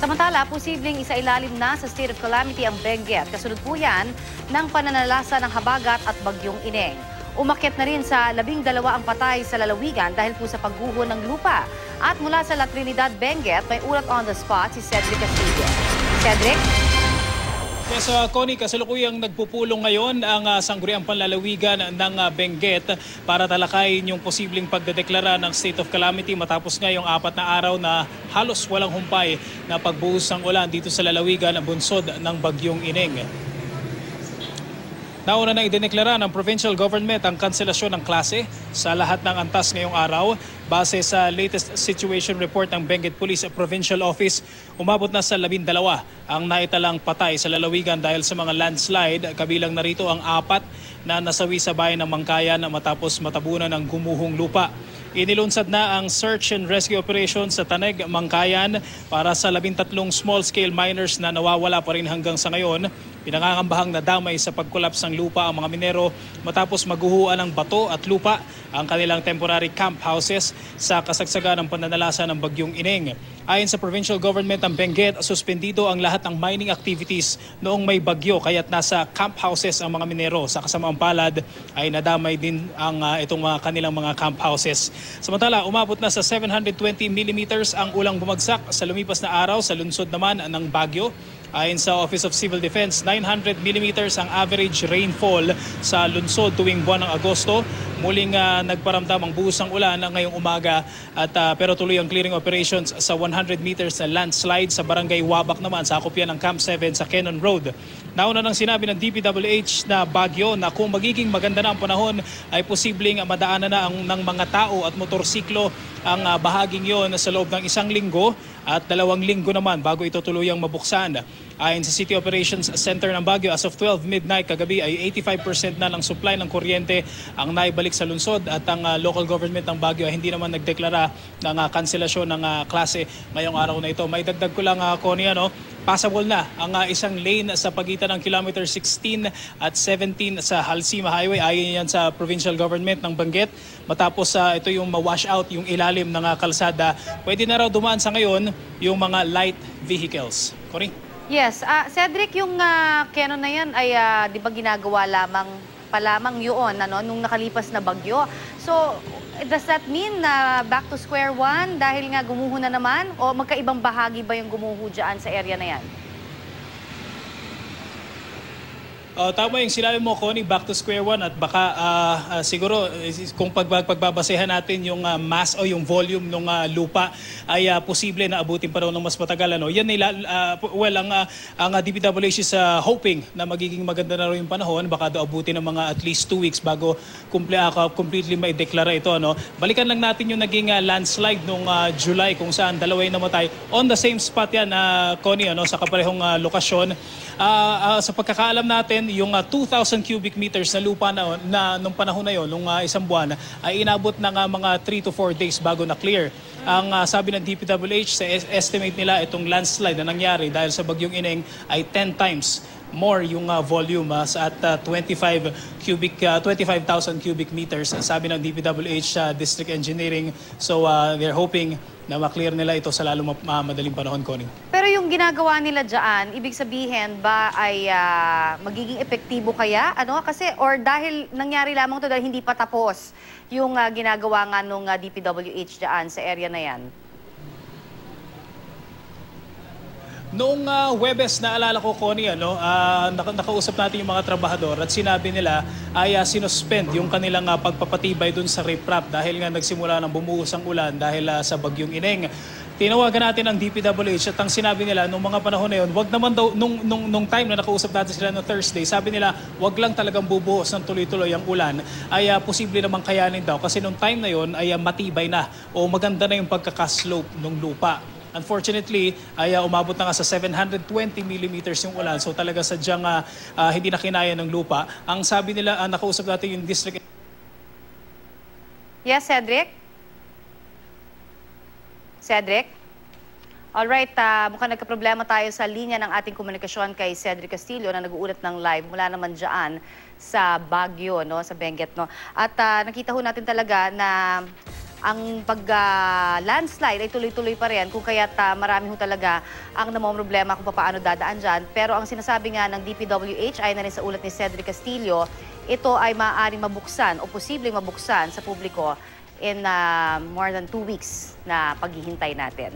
Samantala, posibleng isailalim na sa state of calamity ang Benguet. Kasunod po yan ng pananalasa ng habagat at bagyong Ineng. Umakyat na rin sa 12 ang patay sa lalawigan dahil po sa pagguho ng lupa. At mula sa La Trinidad, Benguet, may ulat on the spot si Cedric Castillo. Cedric? Yes, Connie, kasalukuyang nagpupulong ngayon ang sangguniang panlalawigan ng Benguet para talakayin yung posibleng pagdedeklara ng state of calamity matapos ngayong 4 na araw na halos walang humpay na pagbuhos ng ulan dito sa lalawigan bunsod ng bagyong Ineng. Nauna na idineklara ng provincial government ang kanselasyon ng klase sa lahat ng antas ngayong araw. Base sa latest situation report ng Benguet Police Provincial Office, umabot na sa 12 ang naitalang patay sa lalawigan dahil sa mga landslide. Kabilang narito ang 4 na nasawi sa bayan ng Mangkayan matapos matabunan ng gumuhong lupa. Inilunsad na ang search and rescue operation sa Taneg, Mangkayan para sa 13 small-scale miners na nawawala pa rin hanggang sa ngayon. Pinangangambahang nadamay sa pagkolaps ng lupa ang mga minero matapos maguhuan ng bato at lupa ang kanilang temporary camp houses sa kasagsagan ng pananalasa ng bagyong Ineng. Ayon sa provincial government ng Benguet, suspendido ang lahat ng mining activities noong may bagyo kaya't nasa camp houses ang mga minero. Sa kasamaang palad ay nadamay din ang itong mga kanilang mga camp houses. Samantala, umabot na sa 720 millimeters ang ulang bumagsak sa lumipas na araw sa lungsod naman ng Baguio. Ayon sa Office of Civil Defense, 900 millimeters ang average rainfall sa lungsod tuwing buwan ng Agosto. Muling nagparamdam ang buhos ng ulan ngayong umaga pero tuloy ang clearing operations sa 100 meters na landslide sa barangay Wabak naman sa akopyan ng Camp 7 sa Cannon Road. Nauna nang sinabi ng DPWH na Baguio na kung magiging maganda na ang panahon ay posibleng madaanan na ng mga tao at motorsiklo ang bahaging yon sa loob ng 1 linggo at 2 linggo naman bago ito tuluyang mabuksan. Ayon sa City Operations Center ng Baguio, as of 12 midnight kagabi ay 85% na ng supply ng kuryente ang naibalik sa lungsod at ang local government ng Baguio ay hindi naman nagdeklara ng kanselasyon ng klase ngayong araw na ito. May dagdag ko lang, Connie, passable na ang isang lane sa pagitan ng kilometer 16 at 17 sa Halsima Highway. Ayon yan sa provincial government ng Benguet. Matapos ito yung ma-wash out yung ilalim ng kalsada, pwede na raw dumaan sa ngayon yung mga light vehicles. Connie? Yes, Cedric, yung canon na yan ay di ba ginagawa lamang yun nung nakalipas na bagyo. So, does that mean na back to square one dahil nga gumuho na naman? O magkaibang bahagi ba yung gumuho dyan sa area na yan? Tama yung sinabi mo, Connie, back to square one at baka siguro kung pagbabasehan natin yung mass o yung volume ng lupa ay posible na abutin pa raw ng mas matagal. Yan ang DPWH is hoping na magiging maganda na raw yung panahon. Baka daw abutin ng mga at least 2 weeks bago completely may deklara ito. Balikan lang natin yung naging landslide nung July kung saan 2 yung namatay. On the same spot yan, Connie, sa kaparehong lokasyon. Sa pagkakaalam natin, yung 2,000 cubic meters na lupa na nung panahon na yon, nung isang buwan, ay inabot ng mga 3 to 4 days bago na clear. Ang sabi ng DPWH, sa estimate nila itong landslide na nangyari dahil sa bagyong Ineng ay 10 times more yung volume at 25,000 cubic meters, sabi ng DPWH District Engineering. So they're hoping na maklear nila ito sa lalo madaling panahon, Connie. Pero yung ginagawa nila dyan, ibig sabihin ba ay magiging epektibo kaya? Kasi or dahil nangyari lamang ito dahil hindi pa tapos yung ginagawa nga nung DPWH dyan sa area na yan? Noong Huwebes, naalala ko, Connie, nakausap natin yung mga trabahador at sinabi nila ay sinuspend yung kanilang pagpapatibay dun sa riprap dahil nga nagsimula ng bumuhos ang ulan dahil sa bagyong Ineng. Tinawagan natin ang DPWH at ang sinabi nila nung mga panahon na yun, wag naman daw, nung time na nakausap natin sila no Thursday, sabi nila wag lang talagang bubuhos ng tuloy-tuloy ang ulan ay posible namang kayanin daw kasi nung time na yun ay matibay na o maganda na yung pagkakaslope ng lupa. Unfortunately, ay umabot na nga sa 720 millimeters yung ulan. So talaga sadyang hindi na kinaya ng lupa. Ang sabi nila, nakausap natin yung district. Yes, Cedric? Cedric? Alright, mukhang nagkaproblema tayo sa linya ng ating komunikasyon kay Cedric Castillo na nag-uulat ng live mula naman dyan sa Baguio, sa Benguet. At nakita ho natin talaga na ang pag-landslide ay tuloy-tuloy pa rin kung kaya't marami ho talaga ang namomroblema kung paano dadaan dyan. Pero ang sinasabi nga ng DPWH ay na rin sa ulat ni Cedric Castillo, ito ay maaaring mabuksan o posibleng mabuksan sa publiko in more than 2 weeks na paghihintay natin.